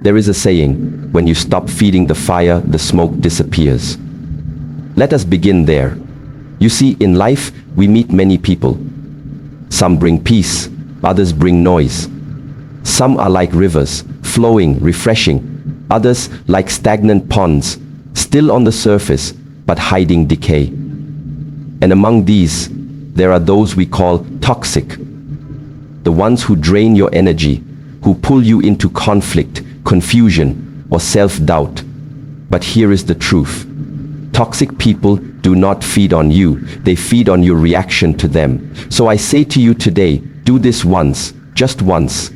There is a saying, when you stop feeding the fire, the smoke disappears. Let us begin there. You see, in life, we meet many people. Some bring peace, others bring noise. Some are like rivers, flowing, refreshing. Others like stagnant ponds, still on the surface, but hiding decay. And among these, there are those we call toxic. The ones who drain your energy, who pull you into conflict, confusion, or self-doubt. But here is the truth. Toxic people do not feed on you, they feed on your reaction to them. So I say to you today, do this once, just once,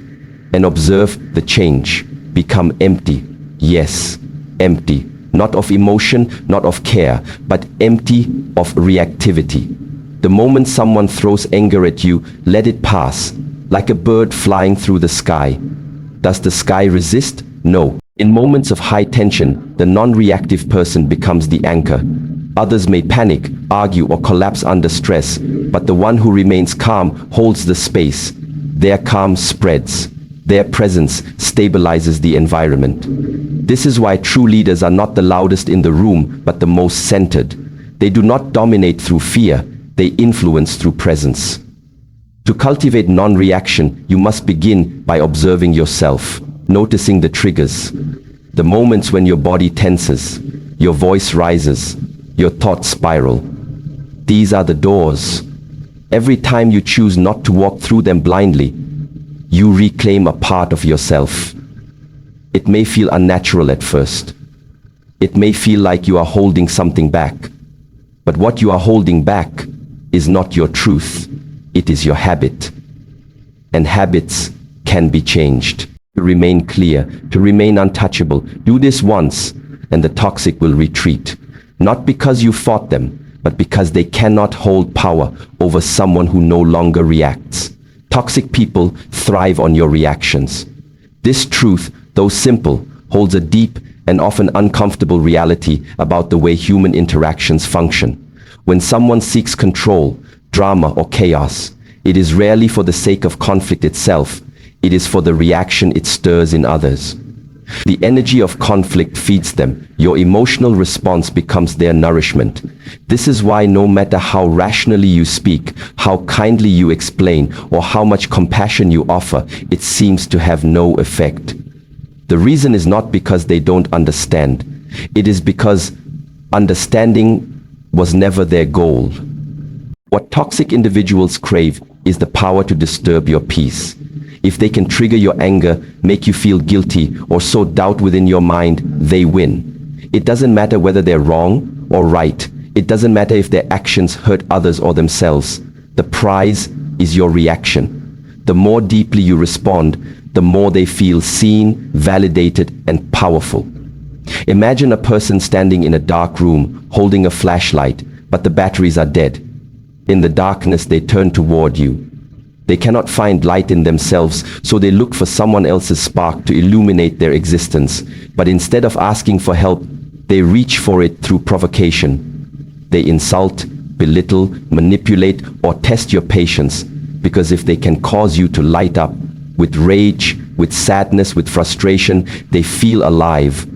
and observe the change. Become empty. Yes, empty. Not of emotion, not of care, but empty of reactivity. The moment someone throws anger at you, let it pass, like a bird flying through the sky. Does the sky resist? No. In moments of high tension, the non-reactive person becomes the anchor. Others may panic, argue, or collapse under stress, but the one who remains calm holds the space. Their calm spreads. Their presence stabilizes the environment. This is why true leaders are not the loudest in the room, but the most centered. They do not dominate through fear, they influence through presence. To cultivate non-reaction, you must begin by observing yourself, noticing the triggers, the moments when your body tenses, your voice rises, your thoughts spiral. These are the doors. Every time you choose not to walk through them blindly, you reclaim a part of yourself. It may feel unnatural at first. It may feel like you are holding something back. But what you are holding back is not your truth. It is your habit. And habits can be changed. To remain clear, to remain untouchable, do this once, and the toxic will retreat. Not because you fought them, but because they cannot hold power over someone who no longer reacts. Toxic people thrive on your reactions. This truth, though simple, holds a deep and often uncomfortable reality about the way human interactions function. When someone seeks control, drama, or chaos, it is rarely for the sake of conflict itself. It is for the reaction it stirs in others. The energy of conflict feeds them. Your emotional response becomes their nourishment. This is why no matter how rationally you speak, how kindly you explain, or how much compassion you offer, it seems to have no effect. The reason is not because they don't understand. It is because understanding was never their goal. What toxic individuals crave is the power to disturb your peace. If they can trigger your anger, make you feel guilty, or sow doubt within your mind, they win. It doesn't matter whether they're wrong or right. It doesn't matter if their actions hurt others or themselves. The prize is your reaction. The more deeply you respond, the more they feel seen, validated, and powerful. Imagine a person standing in a dark room, holding a flashlight, but the batteries are dead. In the darkness, they turn toward you. They cannot find light in themselves, so they look for someone else's spark to illuminate their existence. But instead of asking for help, they reach for it through provocation. They insult, belittle, manipulate, or test your patience, because if they can cause you to light up with rage, with sadness, with frustration, they feel alive.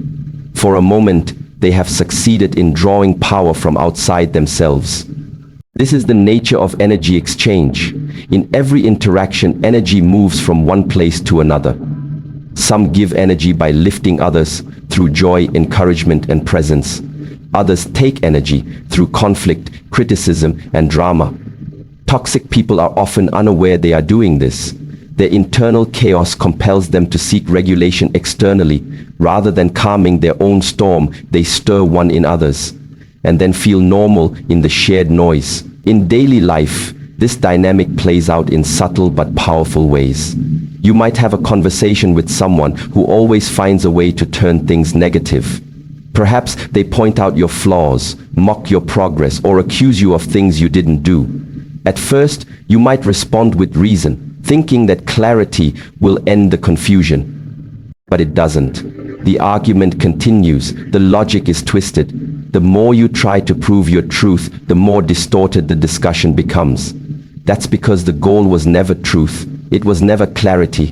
For a moment, they have succeeded in drawing power from outside themselves. This is the nature of energy exchange. In every interaction, energy moves from one place to another. Some give energy by lifting others through joy, encouragement, and presence. Others take energy through conflict, criticism, and drama. Toxic people are often unaware they are doing this. Their internal chaos compels them to seek regulation externally. Rather than calming their own storm, they stir one in others, and then feel normal in the shared noise. In daily life, this dynamic plays out in subtle but powerful ways. You might have a conversation with someone who always finds a way to turn things negative. Perhaps they point out your flaws, mock your progress, or accuse you of things you didn't do. At first, you might respond with reason, thinking that clarity will end the confusion. But it doesn't. The argument continues. The logic is twisted. The more you try to prove your truth, the more distorted the discussion becomes. That's because the goal was never truth. It was never clarity.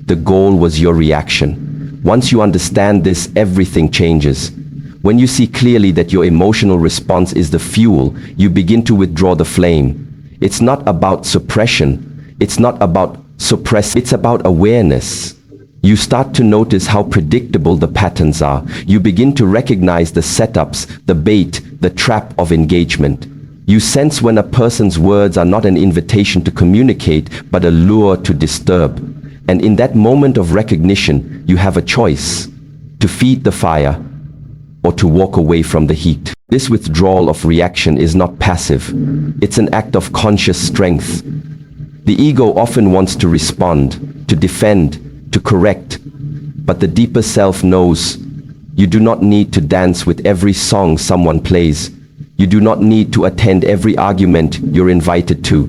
The goal was your reaction. Once you understand this, everything changes. When you see clearly that your emotional response is the fuel, you begin to withdraw the flame. It's not about suppression. It's not about suppress. It's about awareness. You start to notice how predictable the patterns are. You begin to recognize the setups, the bait, the trap of engagement. You sense when a person's words are not an invitation to communicate, but a lure to disturb. And in that moment of recognition, you have a choice: to feed the fire or to walk away from the heat. This withdrawal of reaction is not passive. It's an act of conscious strength. The ego often wants to respond, to defend, to correct, but the deeper self knows you do not need to dance with every song someone plays. You do not need to attend every argument you're invited to.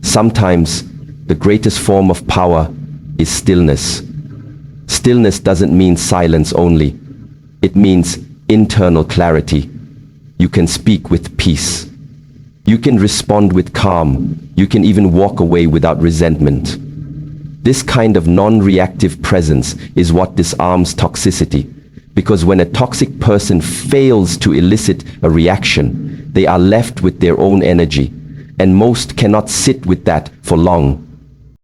Sometimes the greatest form of power is stillness. Stillness doesn't mean silence only. It means internal clarity. You can speak with peace. You can respond with calm. You can even walk away without resentment. This kind of non-reactive presence is what disarms toxicity, because when a toxic person fails to elicit a reaction, they are left with their own energy, and most cannot sit with that for long.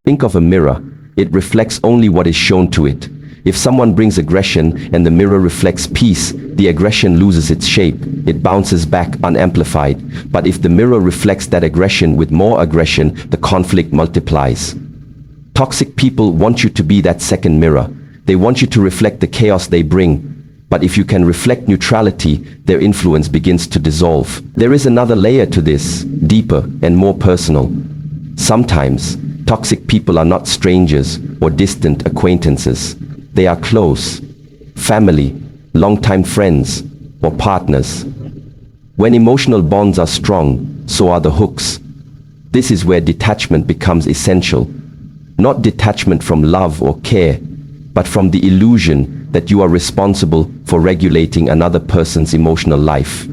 Think of a mirror. It reflects only what is shown to it. If someone brings aggression and the mirror reflects peace, the aggression loses its shape. It bounces back unamplified. But if the mirror reflects that aggression with more aggression, the conflict multiplies. Toxic people want you to be that second mirror. They want you to reflect the chaos they bring. But if you can reflect neutrality, their influence begins to dissolve. There is another layer to this, deeper and more personal. Sometimes, toxic people are not strangers or distant acquaintances. They are close, family, longtime friends, or partners. When emotional bonds are strong, so are the hooks. This is where detachment becomes essential. Not detachment from love or care, but from the illusion that you are responsible for regulating another person's emotional life.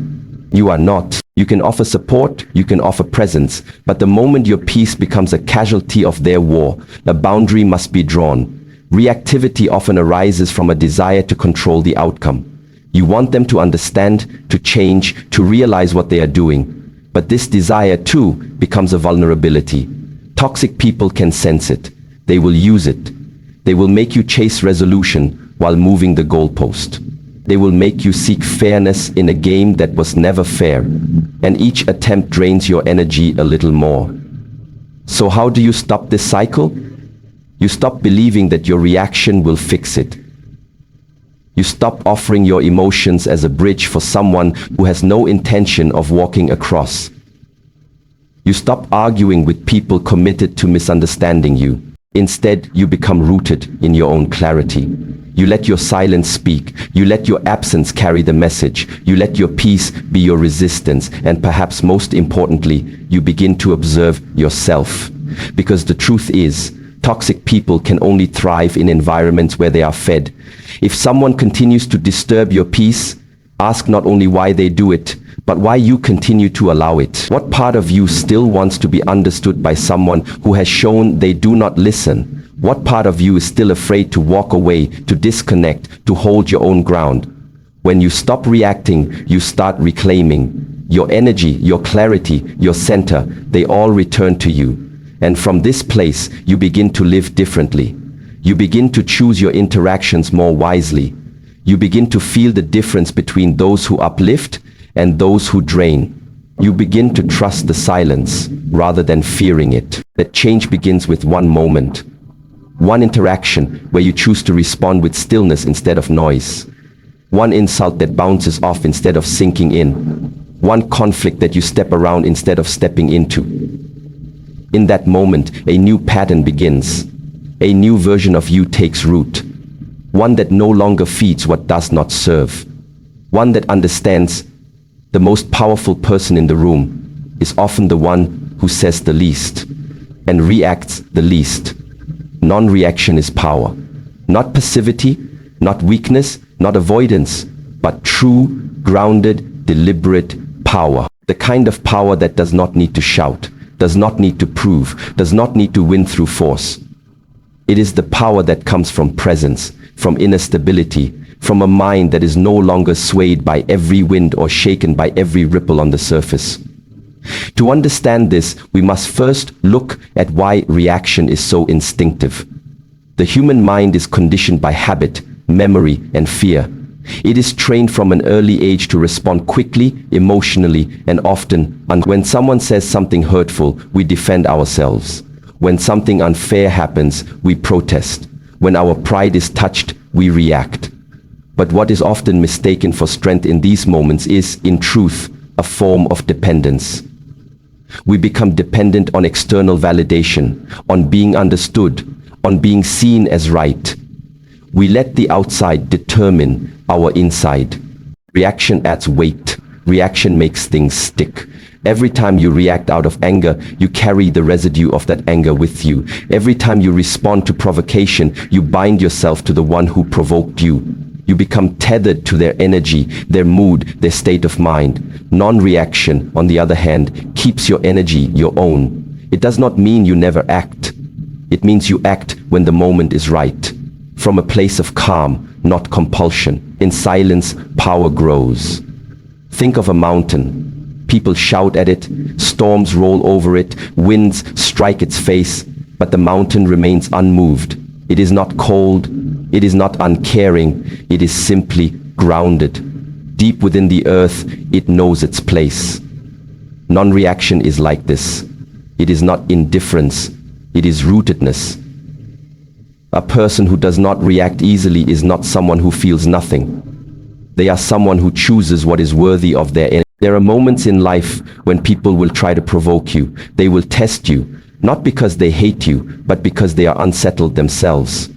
You are not. You can offer support, you can offer presence, but the moment your peace becomes a casualty of their war, a boundary must be drawn. Reactivity often arises from a desire to control the outcome. You want them to understand, to change, to realize what they are doing. But this desire too becomes a vulnerability. Toxic people can sense it. They will use it. They will make you chase resolution while moving the goalpost. They will make you seek fairness in a game that was never fair. And each attempt drains your energy a little more. So how do you stop this cycle? You stop believing that your reaction will fix it. You stop offering your emotions as a bridge for someone who has no intention of walking across. You stop arguing with people committed to misunderstanding you. Instead, you become rooted in your own clarity. You let your silence speak. You let your absence carry the message. You let your peace be your resistance. And perhaps most importantly, you begin to observe yourself. Because the truth is, toxic people can only thrive in environments where they are fed. If someone continues to disturb your peace, ask not only why they do it, but why you continue to allow it. What part of you still wants to be understood by someone who has shown they do not listen? What part of you is still afraid to walk away, to disconnect, to hold your own ground? When you stop reacting, you start reclaiming. Your energy, your clarity, your center, they all return to you. And from this place, you begin to live differently. You begin to choose your interactions more wisely. You begin to feel the difference between those who uplift and those who drain. You begin to trust the silence rather than fearing it. That change begins with one moment. One interaction where you choose to respond with stillness instead of noise. One insult that bounces off instead of sinking in. One conflict that you step around instead of stepping into. In that moment, a new pattern begins. A new version of you takes root. One that no longer feeds what does not serve. One that understands the most powerful person in the room is often the one who says the least and reacts the least. Non-reaction is power. Not passivity, not weakness, not avoidance, but true, grounded, deliberate power. The kind of power that does not need to shout, does not need to prove, does not need to win through force. It is the power that comes from presence, from inner stability, from a mind that is no longer swayed by every wind or shaken by every ripple on the surface. To understand this, we must first look at why reaction is so instinctive. The human mind is conditioned by habit, memory, and fear. It is trained from an early age to respond quickly, emotionally, and often. When someone says something hurtful, we defend ourselves. When something unfair happens, we protest. When our pride is touched, we react. But what is often mistaken for strength in these moments is, in truth, a form of dependence. We become dependent on external validation, on being understood, on being seen as right. We let the outside determine our inside. Reaction adds weight. Reaction makes things stick. Every time you react out of anger, you carry the residue of that anger with you. Every time you respond to provocation, you bind yourself to the one who provoked you. You become tethered to their energy, their mood, their state of mind. Non-reaction, on the other hand, keeps your energy your own. It does not mean you never act. It means you act when the moment is right. From a place of calm, not compulsion. In silence, power grows. Think of a mountain. People shout at it, storms roll over it, winds strike its face, but the mountain remains unmoved. It is not cold, it is not uncaring, it is simply grounded. Deep within the earth, it knows its place. Non-reaction is like this. It is not indifference, it is rootedness. A person who does not react easily is not someone who feels nothing. They are someone who chooses what is worthy of their energy. There are moments in life when people will try to provoke you. They will test you, not because they hate you, but because they are unsettled themselves.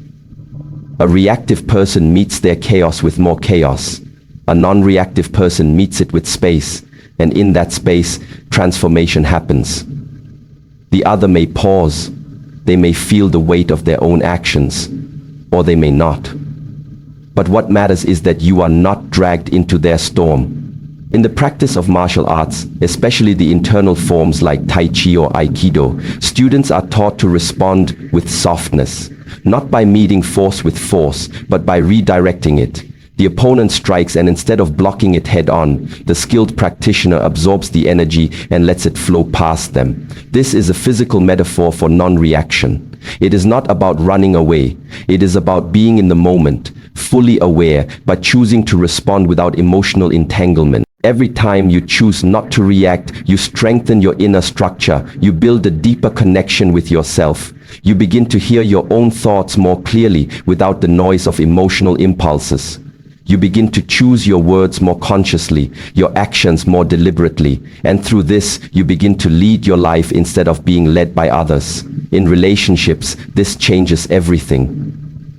A reactive person meets their chaos with more chaos. A non-reactive person meets it with space, and in that space, transformation happens. The other may pause. They may feel the weight of their own actions, or they may not. But what matters is that you are not dragged into their storm. In the practice of martial arts, especially the internal forms like Tai Chi or Aikido, students are taught to respond with softness, not by meeting force with force, but by redirecting it. The opponent strikes, and instead of blocking it head-on, the skilled practitioner absorbs the energy and lets it flow past them. This is a physical metaphor for non-reaction. It is not about running away. It is about being in the moment, fully aware, but choosing to respond without emotional entanglement. Every time you choose not to react, you strengthen your inner structure. You build a deeper connection with yourself. You begin to hear your own thoughts more clearly without the noise of emotional impulses. You begin to choose your words more consciously, your actions more deliberately, and through this, you begin to lead your life instead of being led by others. In relationships, this changes everything.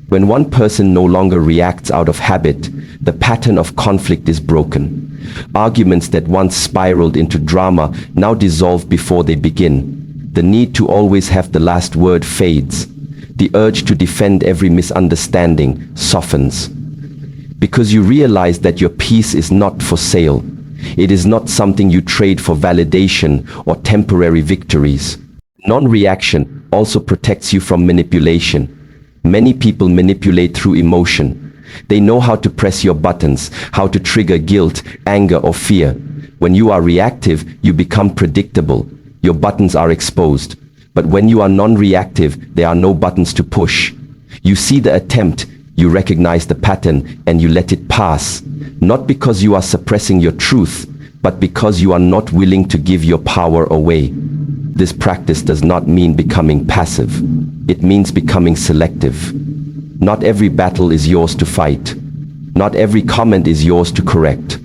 When one person no longer reacts out of habit, the pattern of conflict is broken. Arguments that once spiraled into drama now dissolve before they begin. The need to always have the last word fades. The urge to defend every misunderstanding softens. Because you realize that your peace is not for sale. It is not something you trade for validation or temporary victories. Non-reaction also protects you from manipulation. Many people manipulate through emotion. They know how to press your buttons, how to trigger guilt, anger, or fear. When you are reactive, you become predictable. Your buttons are exposed. But when you are non-reactive, there are no buttons to push. You see the attempt, you recognize the pattern, and you let it pass. Not because you are suppressing your truth, but because you are not willing to give your power away. This practice does not mean becoming passive. It means becoming selective. Not every battle is yours to fight. Not every comment is yours to correct.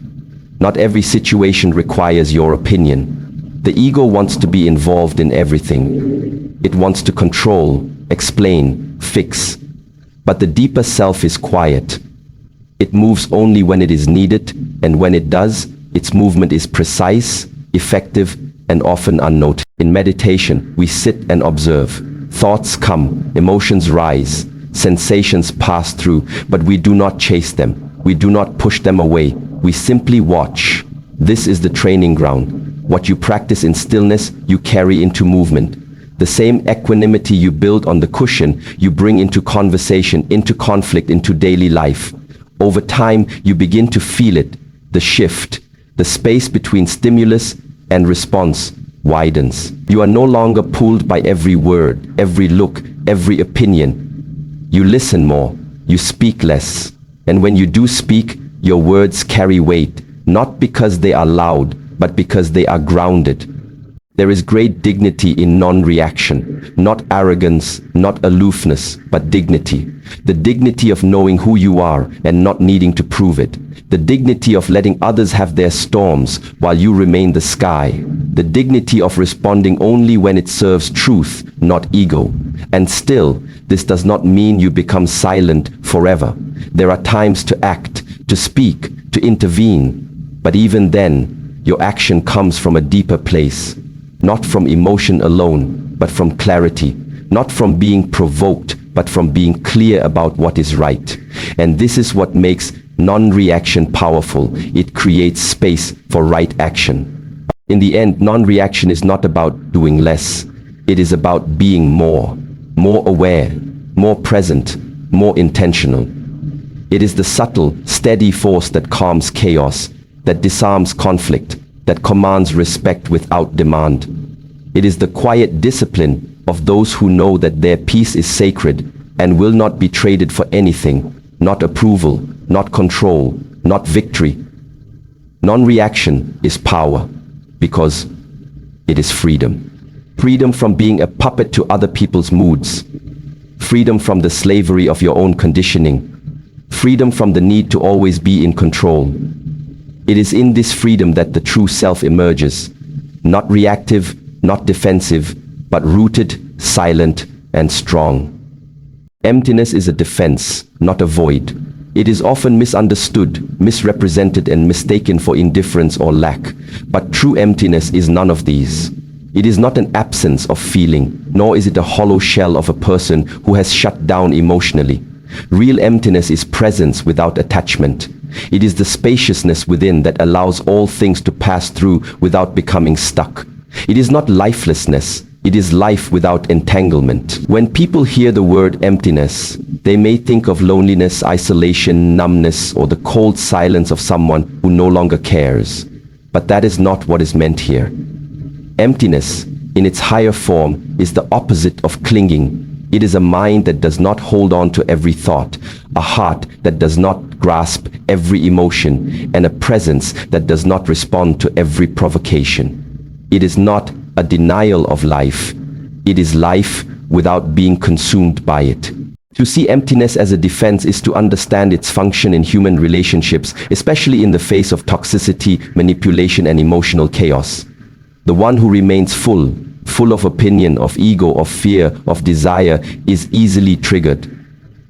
Not every situation requires your opinion. The ego wants to be involved in everything. It wants to control, explain, fix. But the deeper self is quiet. It moves only when it is needed, and when it does, its movement is precise, effective, and often unnoticed. In meditation, we sit and observe. Thoughts come, emotions rise, sensations pass through, but we do not chase them. We do not push them away. We simply watch. This is the training ground. What you practice in stillness, you carry into movement. The same equanimity you build on the cushion, you bring into conversation, into conflict, into daily life. Over time, you begin to feel it, the shift, the space between stimulus and response widens. You are no longer pulled by every word, every look, every opinion. You listen more, you speak less. And when you do speak, your words carry weight, not because they are loud, but because they are grounded. There is great dignity in non-reaction, not arrogance, not aloofness, but dignity. The dignity of knowing who you are and not needing to prove it. The dignity of letting others have their storms while you remain the sky. The dignity of responding only when it serves truth, not ego. And still, this does not mean you become silent forever. There are times to act, to speak, to intervene. But even then, your action comes from a deeper place. Not from emotion alone, but from clarity. Not from being provoked, but from being clear about what is right. And this is what makes non-reaction powerful. It creates space for right action. In the end, non-reaction is not about doing less. It is about being more aware, more present, more intentional. It is the subtle, steady force that calms chaos, that disarms conflict, that commands respect without demand. It is the quiet discipline of those who know that their peace is sacred and will not be traded for anything, not approval, not control, not victory. Non-reaction is power because it is freedom. Freedom from being a puppet to other people's moods. Freedom from the slavery of your own conditioning. Freedom from the need to always be in control. It is in this freedom that the true self emerges, not reactive, not defensive, but rooted, silent, and strong. Emptiness is a defense, not a void. It is often misunderstood, misrepresented, and mistaken for indifference or lack. But true emptiness is none of these. It is not an absence of feeling, nor is it a hollow shell of a person who has shut down emotionally. Real emptiness is presence without attachment. It is the spaciousness within that allows all things to pass through without becoming stuck. It is not lifelessness. It is life without entanglement. When people hear the word emptiness, they may think of loneliness, isolation, numbness, or the cold silence of someone who no longer cares. But that is not what is meant here. Emptiness, in its higher form, is the opposite of clinging. It is a mind that does not hold on to every thought, a heart that does not grasp every emotion, and a presence that does not respond to every provocation. It is not a denial of life. It is life without being consumed by it. To see emptiness as a defense is to understand its function in human relationships, especially in the face of toxicity, manipulation, and emotional chaos. The one who remains full of opinion, of ego, of fear, of desire, is easily triggered.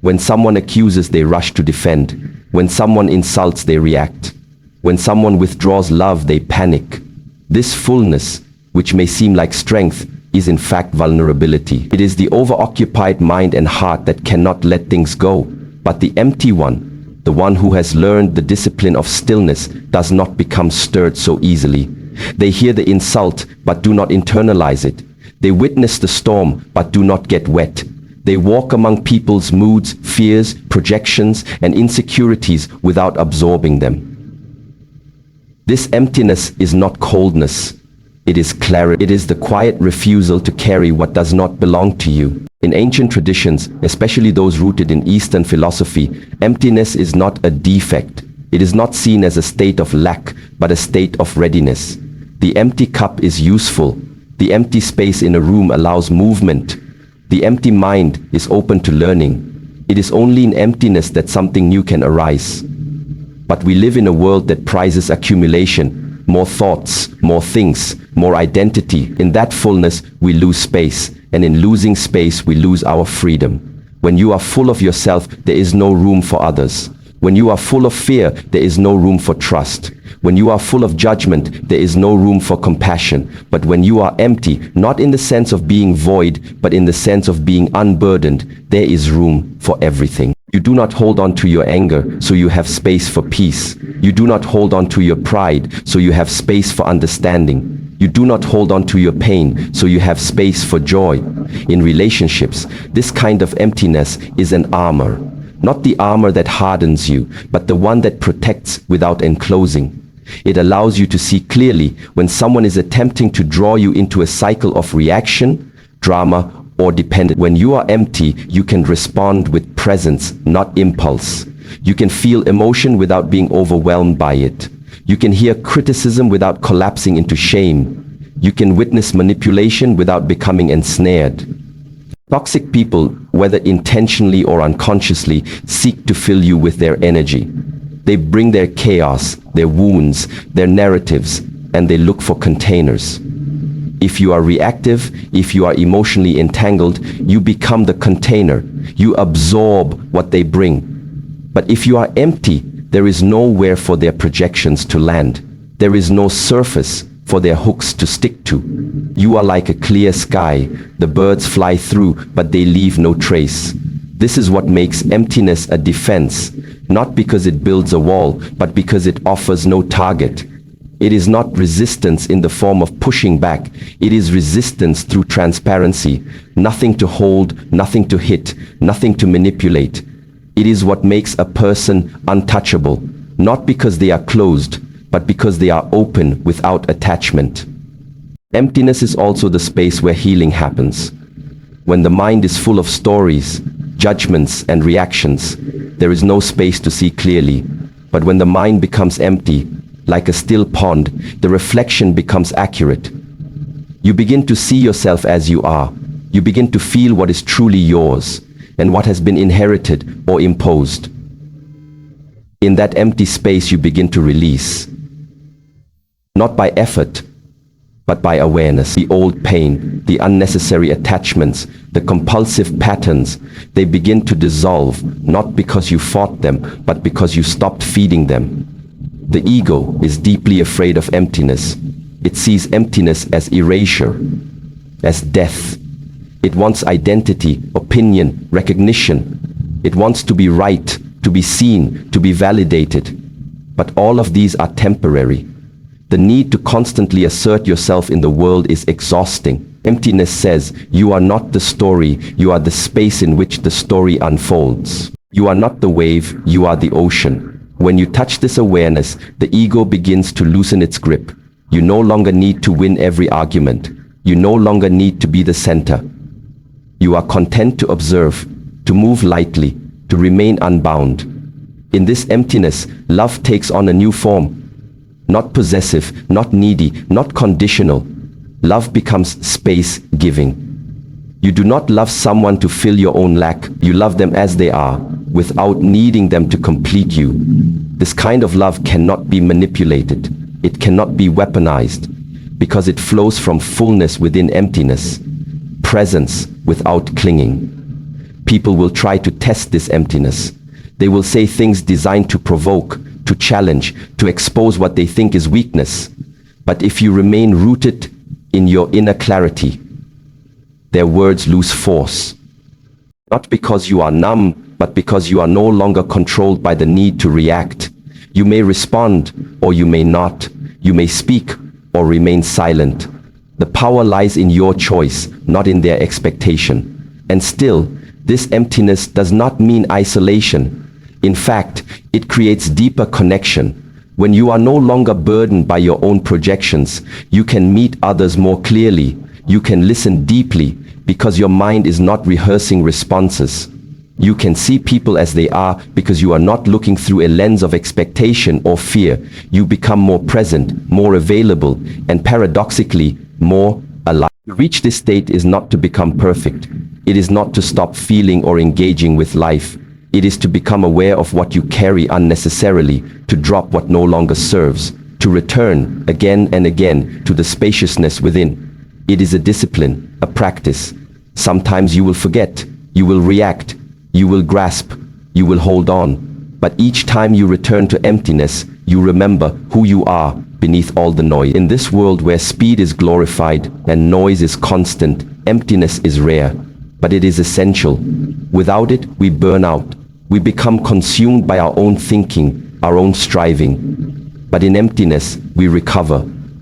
When someone accuses, they rush to defend. When someone insults, they react. When someone withdraws love, they panic. This fullness, which may seem like strength, is in fact vulnerability. It is the overoccupied mind and heart that cannot let things go. But the empty one, the one who has learned the discipline of stillness, does not become stirred so easily. They hear the insult, but do not internalize it. They witness the storm, but do not get wet. They walk among people's moods, fears, projections, and insecurities without absorbing them. This emptiness is not coldness. It is clarity. It is the quiet refusal to carry what does not belong to you. In ancient traditions, especially those rooted in Eastern philosophy, emptiness is not a defect. It is not seen as a state of lack, but a state of readiness. The empty cup is useful. The empty space in a room allows movement. The empty mind is open to learning. It is only in emptiness that something new can arise. But we live in a world that prizes accumulation, more thoughts, more things, more identity. In that fullness, we lose space, and in losing space, we lose our freedom. When you are full of yourself, there is no room for others. When you are full of fear, there is no room for trust. When you are full of judgment, there is no room for compassion. But when you are empty, not in the sense of being void, but in the sense of being unburdened, there is room for everything. You do not hold on to your anger, so you have space for peace. You do not hold on to your pride, so you have space for understanding. You do not hold on to your pain, so you have space for joy. In relationships, this kind of emptiness is an armor. Not the armor that hardens you, but the one that protects without enclosing. It allows you to see clearly when someone is attempting to draw you into a cycle of reaction, drama, or dependence. When you are empty, you can respond with presence, not impulse. You can feel emotion without being overwhelmed by it. You can hear criticism without collapsing into shame. You can witness manipulation without becoming ensnared. Toxic people, whether intentionally or unconsciously, seek to fill you with their energy. They bring their chaos, their wounds, their narratives, and they look for containers. If you are reactive, if you are emotionally entangled, you become the container. You absorb what they bring. But if you are empty, there is nowhere for their projections to land. There is no surface for their hooks to stick to. You are like a clear sky. The birds fly through, but they leave no trace. This is what makes emptiness a defense, not because it builds a wall, but because it offers no target. It is not resistance in the form of pushing back. It is resistance through transparency. Nothing to hold, nothing to hit, nothing to manipulate. It is what makes a person untouchable, not because they are closed, but because they are open without attachment. Emptiness is also the space where healing happens. When the mind is full of stories, judgments, and reactions, there is no space to see clearly. But when the mind becomes empty, like a still pond, the reflection becomes accurate. You begin to see yourself as you are. You begin to feel what is truly yours and what has been inherited or imposed. In that empty space, you begin to release. Not by effort, but by awareness. The old pain, the unnecessary attachments, the compulsive patterns, they begin to dissolve, not because you fought them, but because you stopped feeding them. The ego is deeply afraid of emptiness. It sees emptiness as erasure, as death. It wants identity, opinion, recognition. It wants to be right, to be seen, to be validated. But all of these are temporary. The need to constantly assert yourself in the world is exhausting. Emptiness says, you are not the story, you are the space in which the story unfolds. You are not the wave, you are the ocean. When you touch this awareness, the ego begins to loosen its grip. You no longer need to win every argument. You no longer need to be the center. You are content to observe, to move lightly, to remain unbound. In this emptiness, love takes on a new form. Not possessive, not needy, not conditional. Love becomes space-giving. You do not love someone to fill your own lack. You love them as they are, without needing them to complete you. This kind of love cannot be manipulated. It cannot be weaponized, because it flows from fullness within emptiness, presence without clinging. People will try to test this emptiness. They will say things designed to provoke, to challenge, to expose what they think is weakness. But if you remain rooted in your inner clarity, their words lose force. Not because you are numb, but because you are no longer controlled by the need to react. You may respond, or you may not. You may speak, or remain silent. The power lies in your choice, not in their expectation. And still, this emptiness does not mean isolation. In fact, it creates deeper connection. When you are no longer burdened by your own projections, you can meet others more clearly. You can listen deeply because your mind is not rehearsing responses. You can see people as they are because you are not looking through a lens of expectation or fear. You become more present, more available, and paradoxically, more alive. To reach this state is not to become perfect. It is not to stop feeling or engaging with life. It is to become aware of what you carry unnecessarily, to drop what no longer serves, to return again and again to the spaciousness within. It is a discipline, a practice. Sometimes you will forget, you will react, you will grasp, you will hold on. But each time you return to emptiness, you remember who you are beneath all the noise. In this world where speed is glorified and noise is constant, emptiness is rare, but it is essential. Without it, we burn out. We become consumed by our own thinking, our own striving. But in emptiness, we recover.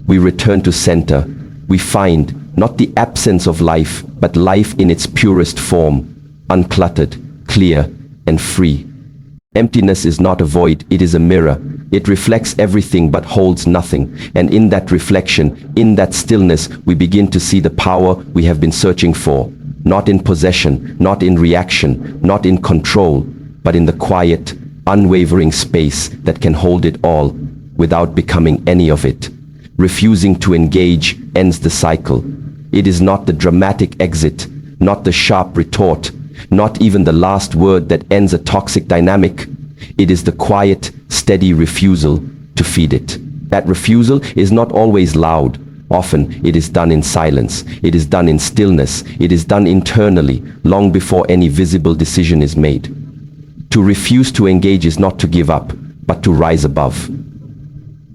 We return to center. We find not the absence of life, but life in its purest form, uncluttered, clear, and free. Emptiness is not a void, it is a mirror. It reflects everything but holds nothing. And in that reflection, in that stillness, we begin to see the power we have been searching for. Not in possession, not in reaction, not in control, but in the quiet, unwavering space that can hold it all without becoming any of it. Refusing to engage ends the cycle. It is not the dramatic exit, not the sharp retort, not even the last word that ends a toxic dynamic. It is the quiet, steady refusal to feed it. That refusal is not always loud. Often it is done in silence. It is done in stillness. It is done internally, long before any visible decision is made. To refuse to engage is not to give up, but to rise above.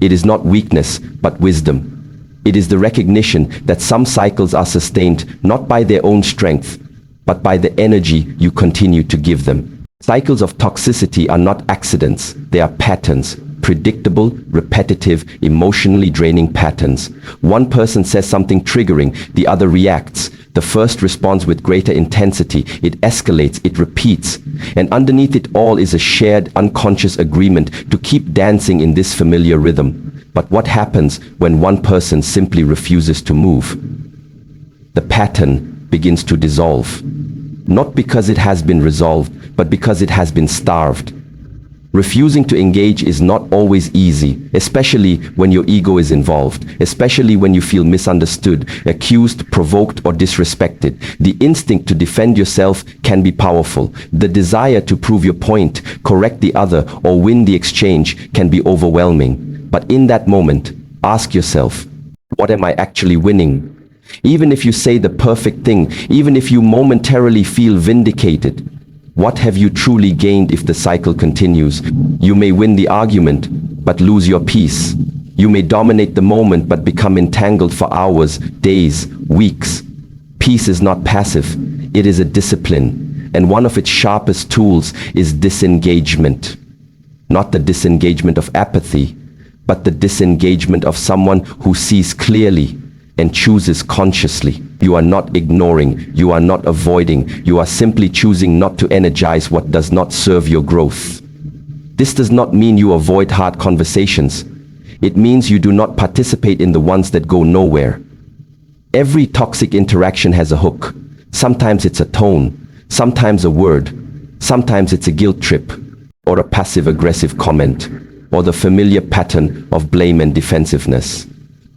It is not weakness, but wisdom. It is the recognition that some cycles are sustained not by their own strength, but by the energy you continue to give them. Cycles of toxicity are not accidents, they are patterns, predictable, repetitive, emotionally draining patterns. One person says something triggering, the other reacts. The first responds with greater intensity, it escalates, it repeats. And underneath it all is a shared, unconscious agreement to keep dancing in this familiar rhythm. But what happens when one person simply refuses to move? The pattern begins to dissolve. Not because it has been resolved, but because it has been starved. Refusing to engage is not always easy, especially when your ego is involved, especially when you feel misunderstood, accused, provoked, or disrespected. The instinct to defend yourself can be powerful. The desire to prove your point, correct the other, or win the exchange can be overwhelming. But in that moment, ask yourself, what am I actually winning? Even if you say the perfect thing, even if you momentarily feel vindicated, what have you truly gained if the cycle continues? You may win the argument, but lose your peace. You may dominate the moment, but become entangled for hours, days, weeks. Peace is not passive, it is a discipline, and one of its sharpest tools is disengagement. Not the disengagement of apathy, but the disengagement of someone who sees clearly and chooses consciously. You are not ignoring, you are not avoiding, you are simply choosing not to energize what does not serve your growth. This does not mean you avoid hard conversations. It means you do not participate in the ones that go nowhere. Every toxic interaction has a hook. Sometimes it's a tone, sometimes a word, sometimes it's a guilt trip, or a passive-aggressive comment, or the familiar pattern of blame and defensiveness.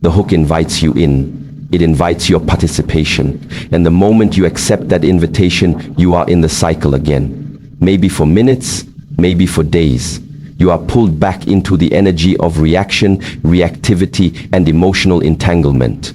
The hook invites you in. It invites your participation. And the moment you accept that invitation, you are in the cycle again. Maybe for minutes, maybe for days. You are pulled back into the energy of reaction, reactivity, and emotional entanglement.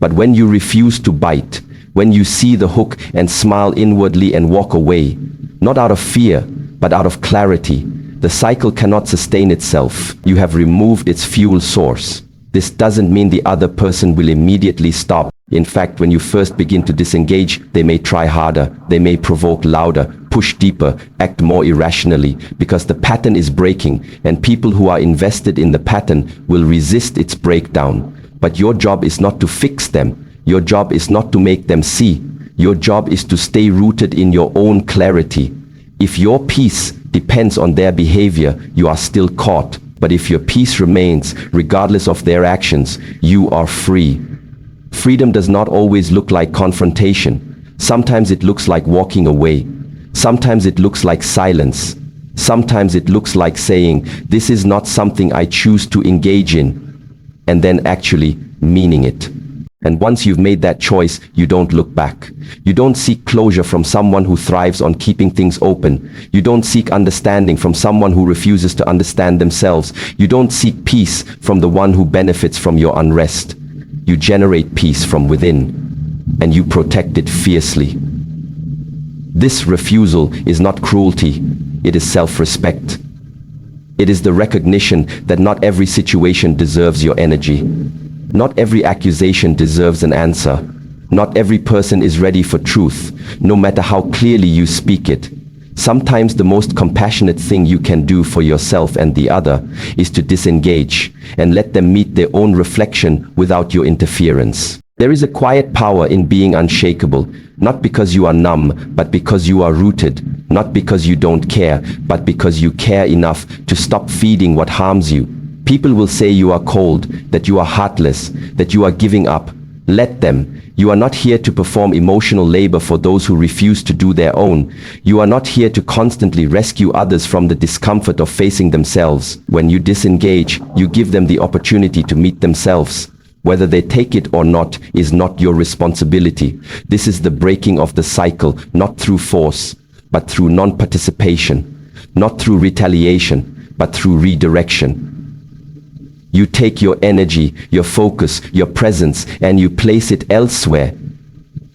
But when you refuse to bite, when you see the hook and smile inwardly and walk away, not out of fear, but out of clarity, the cycle cannot sustain itself. You have removed its fuel source. This doesn't mean the other person will immediately stop. In fact, when you first begin to disengage, they may try harder, they may provoke louder, push deeper, act more irrationally, because the pattern is breaking, and people who are invested in the pattern will resist its breakdown. But your job is not to fix them. Your job is not to make them see. Your job is to stay rooted in your own clarity. If your peace depends on their behavior, you are still caught. But if your peace remains, regardless of their actions, you are free. Freedom does not always look like confrontation. Sometimes it looks like walking away. Sometimes it looks like silence. Sometimes it looks like saying, this is not something I choose to engage in, and then actually meaning it. And once you've made that choice, you don't look back. You don't seek closure from someone who thrives on keeping things open. You don't seek understanding from someone who refuses to understand themselves. You don't seek peace from the one who benefits from your unrest. You generate peace from within, and you protect it fiercely. This refusal is not cruelty, it is self-respect. It is the recognition that not every situation deserves your energy. Not every accusation deserves an answer. Not every person is ready for truth, no matter how clearly you speak it. Sometimes the most compassionate thing you can do for yourself and the other is to disengage and let them meet their own reflection without your interference. There is a quiet power in being unshakable, not because you are numb, but because you are rooted, not because you don't care, but because you care enough to stop feeding what harms you. People will say you are cold, that you are heartless, that you are giving up. Let them. You are not here to perform emotional labor for those who refuse to do their own. You are not here to constantly rescue others from the discomfort of facing themselves. When you disengage, you give them the opportunity to meet themselves. Whether they take it or not is not your responsibility. This is the breaking of the cycle, not through force, but through non-participation, not through retaliation, but through redirection. You take your energy, your focus, your presence, and you place it elsewhere.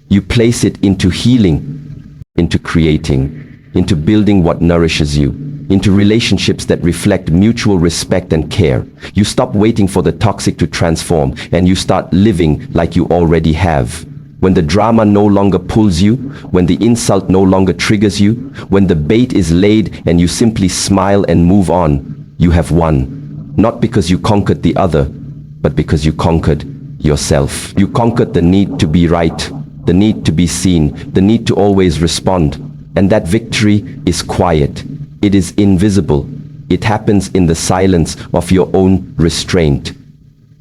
You place it into healing, into creating, into building what nourishes you, into relationships that reflect mutual respect and care. You stop waiting for the toxic to transform, and you start living like you already have. When the drama no longer pulls you, when the insult no longer triggers you, when the bait is laid and you simply smile and move on, you have won. Not because you conquered the other, but because you conquered yourself. You conquered the need to be right, the need to be seen, the need to always respond. And that victory is quiet. It is invisible. It happens in the silence of your own restraint.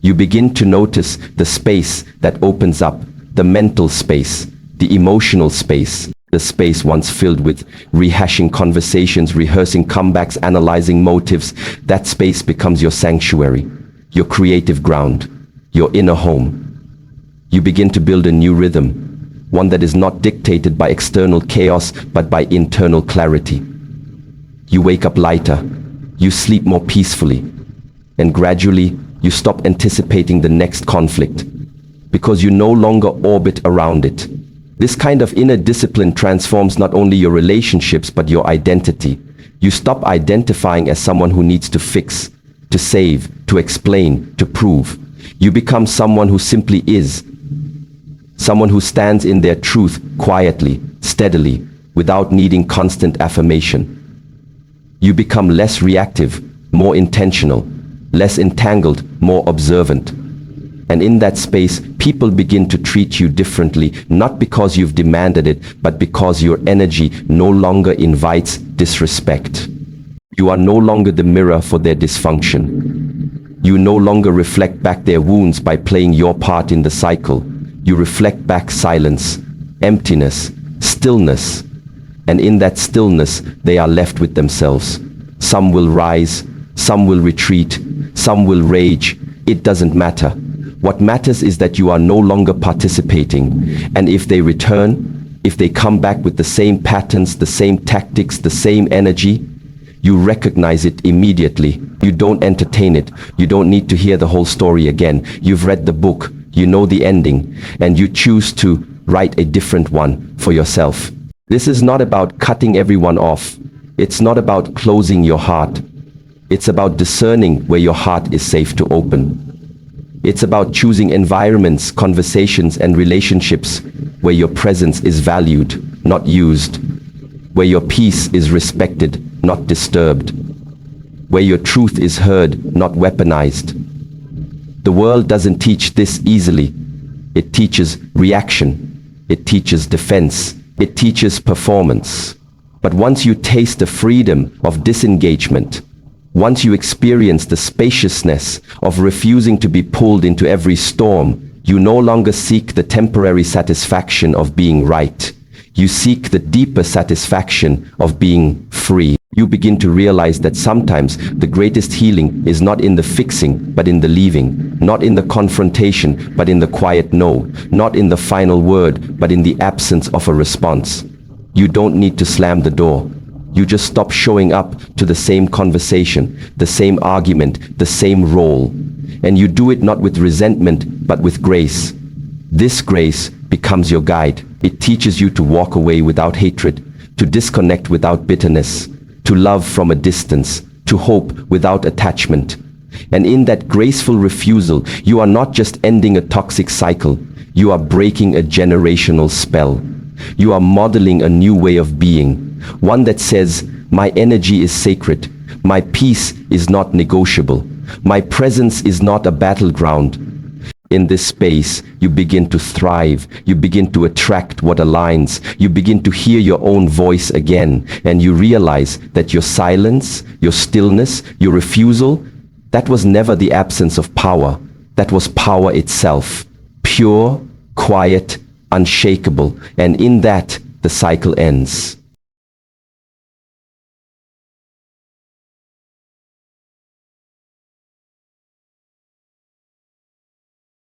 You begin to notice the space that opens up, the mental space, the emotional space, the space once filled with rehashing conversations, rehearsing comebacks, analyzing motives. That space becomes your sanctuary, your creative ground, your inner home. You begin to build a new rhythm, one that is not dictated by external chaos, but by internal clarity. You wake up lighter, you sleep more peacefully, and gradually you stop anticipating the next conflict, because you no longer orbit around it. This kind of inner discipline transforms not only your relationships, but your identity. You stop identifying as someone who needs to fix, to save, to explain, to prove. You become someone who simply is. Someone who stands in their truth quietly, steadily, without needing constant affirmation. You become less reactive, more intentional, less entangled, more observant. And in that space, people begin to treat you differently, not because you've demanded it, but because your energy no longer invites disrespect. You are no longer the mirror for their dysfunction. You no longer reflect back their wounds by playing your part in the cycle. You reflect back silence, emptiness, stillness. And in that stillness, they are left with themselves. Some will rise, some will retreat, some will rage. It doesn't matter. What matters is that you are no longer participating. And if they return, if they come back with the same patterns, the same tactics, the same energy, you recognize it immediately. You don't entertain it. You don't need to hear the whole story again. You've read the book, you know the ending, and you choose to write a different one for yourself. This is not about cutting everyone off. It's not about closing your heart. It's about discerning where your heart is safe to open. It's about choosing environments, conversations, and relationships where your presence is valued, not used, where your peace is respected, not disturbed, where your truth is heard, not weaponized. The world doesn't teach this easily. It teaches reaction. It teaches defense. It teaches performance. But once you taste the freedom of disengagement, once you experience the spaciousness of refusing to be pulled into every storm, you no longer seek the temporary satisfaction of being right. You seek the deeper satisfaction of being free. You begin to realize that sometimes the greatest healing is not in the fixing, but in the leaving. Not in the confrontation, but in the quiet no. Not in the final word, but in the absence of a response. You don't need to slam the door. You just stop showing up to the same conversation, the same argument, the same role. And you do it not with resentment, but with grace. This grace becomes your guide. It teaches you to walk away without hatred, to disconnect without bitterness, to love from a distance, to hope without attachment. And in that graceful refusal, you are not just ending a toxic cycle, you are breaking a generational spell. You are modeling a new way of being, One that says, my energy is sacred, my peace is not negotiable, my presence is not a battleground. In this space, you begin to thrive, you begin to attract what aligns, you begin to hear your own voice again, and you realize that your silence, your stillness, your refusal, that was never the absence of power, that was power itself, pure, quiet, unshakable, and in that, the cycle ends.